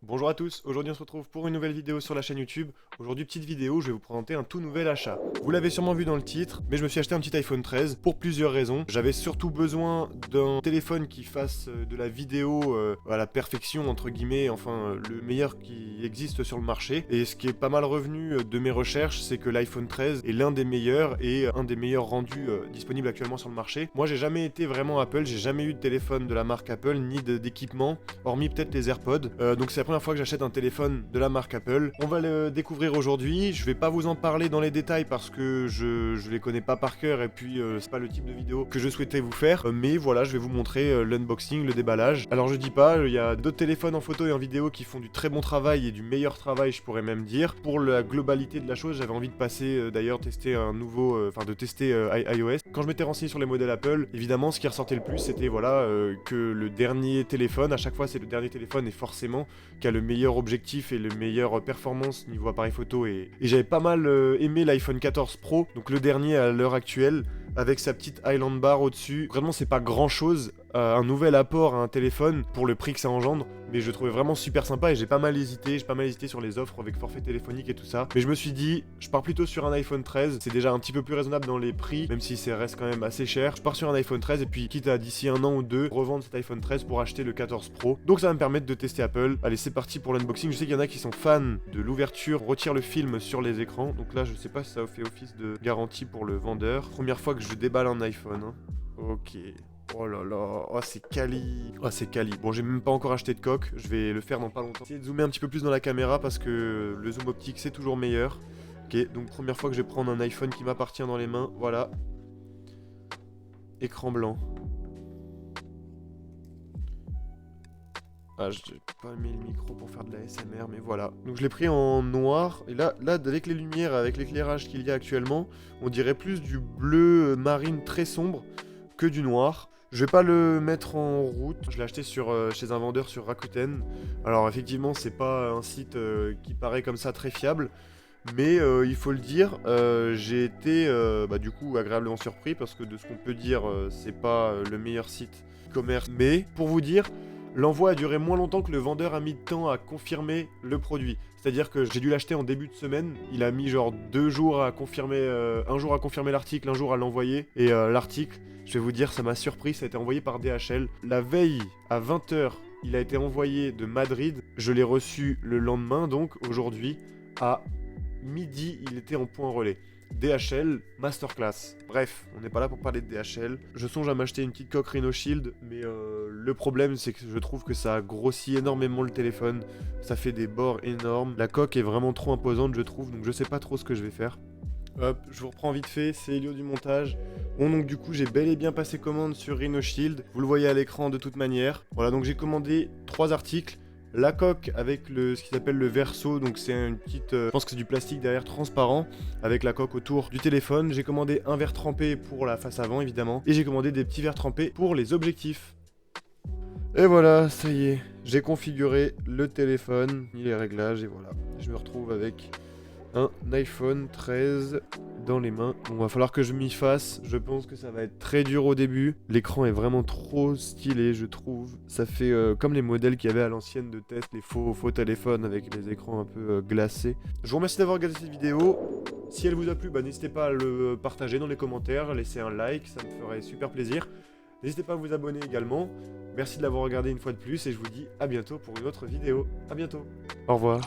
Bonjour à tous, aujourd'hui on se retrouve pour une nouvelle vidéo sur la chaîne YouTube. Aujourd'hui petite vidéo où je vais vous présenter un tout nouvel achat. Vous l'avez sûrement vu dans le titre, mais je me suis acheté un petit iPhone 13 pour plusieurs raisons. J'avais surtout besoin d'un téléphone qui fasse de la vidéo à la perfection entre guillemets, enfin le meilleur qui existe sur le marché. Et ce qui est pas mal revenu de mes recherches, c'est que l'iPhone 13 est l'un des meilleurs et un des meilleurs rendus disponibles actuellement sur le marché. Moi j'ai jamais été vraiment Apple, j'ai jamais eu de téléphone de la marque Apple ni d'équipement, hormis peut-être les AirPods. Donc c'est la première fois que j'achète un téléphone de la marque Apple. On va le découvrir aujourd'hui. Je vais pas vous en parler dans les détails parce que je les connais pas par cœur et puis c'est pas le type de vidéo que je souhaitais vous faire. Mais voilà, je vais vous montrer l'unboxing, le déballage. Alors je dis pas, il y a d'autres téléphones en photo et en vidéo qui font du très bon travail et du meilleur travail, je pourrais même dire. Pour la globalité de la chose, j'avais envie de passer d'ailleurs tester un nouveau, de tester iOS. Quand je m'étais renseigné sur les modèles Apple, évidemment ce qui ressortait le plus c'était voilà que le dernier téléphone, à chaque fois c'est le dernier téléphone et forcément qui a le meilleur objectif et le meilleur performance niveau appareil photo et j'avais pas mal aimé l'iPhone 14 Pro, donc le dernier à l'heure actuelle avec sa petite Island Bar au-dessus. Vraiment c'est pas grand chose, un nouvel apport à un téléphone pour le prix que ça engendre, mais je trouvais vraiment super sympa et j'ai pas mal hésité sur les offres avec forfait téléphonique et tout ça, mais je me suis dit je pars plutôt sur un iPhone 13, c'est déjà un petit peu plus raisonnable dans les prix, même si ça reste quand même assez cher. Je pars sur un iPhone 13 et puis quitte à d'ici un an ou deux revendre cet iPhone 13 pour acheter le 14 Pro, donc ça va me permettre de tester Apple. Allez c'est parti pour l'unboxing. Je sais qu'il y en a qui sont fans de l'ouverture, retire le film sur les écrans, donc là je sais pas si ça fait office de garantie pour le vendeur. Première fois que je déballe un iPhone, hein. Ok. Oh là là, oh c'est quali. Oh c'est quali. Bon j'ai même pas encore acheté de coque, je vais le faire dans pas longtemps. Essayer de zoomer un petit peu plus dans la caméra parce que le zoom optique c'est toujours meilleur. Ok, donc première fois que je vais prendre un iPhone qui m'appartient dans les mains, voilà. Écran blanc. Ah, j'ai pas mis le micro pour faire de la SMR, mais voilà. Donc je l'ai pris en noir, et là, avec les lumières, avec l'éclairage qu'il y a actuellement, on dirait plus du bleu marine très sombre que du noir. Je vais pas le mettre en route, je l'ai acheté chez un vendeur sur Rakuten. Alors effectivement, c'est pas un site qui paraît comme ça très fiable, mais il faut le dire, j'ai été du coup agréablement surpris parce que de ce qu'on peut dire, c'est pas le meilleur site e-commerce. Mais pour vous dire, l'envoi a duré moins longtemps que le vendeur a mis de temps à confirmer le produit. C'est-à-dire que j'ai dû l'acheter en début de semaine, il a mis genre 2 jours à confirmer, un jour à confirmer l'article, un jour à l'envoyer. Et l'article, je vais vous dire, ça m'a surpris, ça a été envoyé par DHL. La veille, à 20 h, il a été envoyé de Madrid. Je l'ai reçu le lendemain, donc aujourd'hui, à midi, il était en point relais. DHL, masterclass. Bref, on n'est pas là pour parler de DHL. Je songe à m'acheter une petite coque Rhino Shield, mais le problème c'est que je trouve que ça grossit énormément le téléphone. Ça fait des bords énormes. La coque est vraiment trop imposante, je trouve, donc je sais pas trop ce que je vais faire. Hop, je vous reprends vite fait, c'est Elio du montage. Bon donc du coup j'ai bel et bien passé commande sur Rhino Shield. Vous le voyez à l'écran de toute manière. Voilà, donc j'ai commandé 3 articles. La coque avec ce qui s'appelle le verso, donc c'est une petite, je pense que c'est du plastique derrière transparent, avec la coque autour du téléphone. J'ai commandé un verre trempé pour la face avant évidemment, et j'ai commandé des petits verres trempés pour les objectifs. Et voilà, ça y est, j'ai configuré le téléphone, mis les réglages, et voilà. Je me retrouve avec un iPhone 13 dans les mains. Bon, va falloir que je m'y fasse. Je pense que ça va être très dur au début. L'écran est vraiment trop stylé, je trouve. Ça fait comme les modèles qu'il y avait à l'ancienne de test, les faux téléphones avec les écrans un peu glacés. Je vous remercie d'avoir regardé cette vidéo. Si elle vous a plu, n'hésitez pas à le partager dans les commentaires, laisser un like, ça me ferait super plaisir. N'hésitez pas à vous abonner également. Merci de l'avoir regardé une fois de plus et je vous dis à bientôt pour une autre vidéo. À bientôt. Au revoir.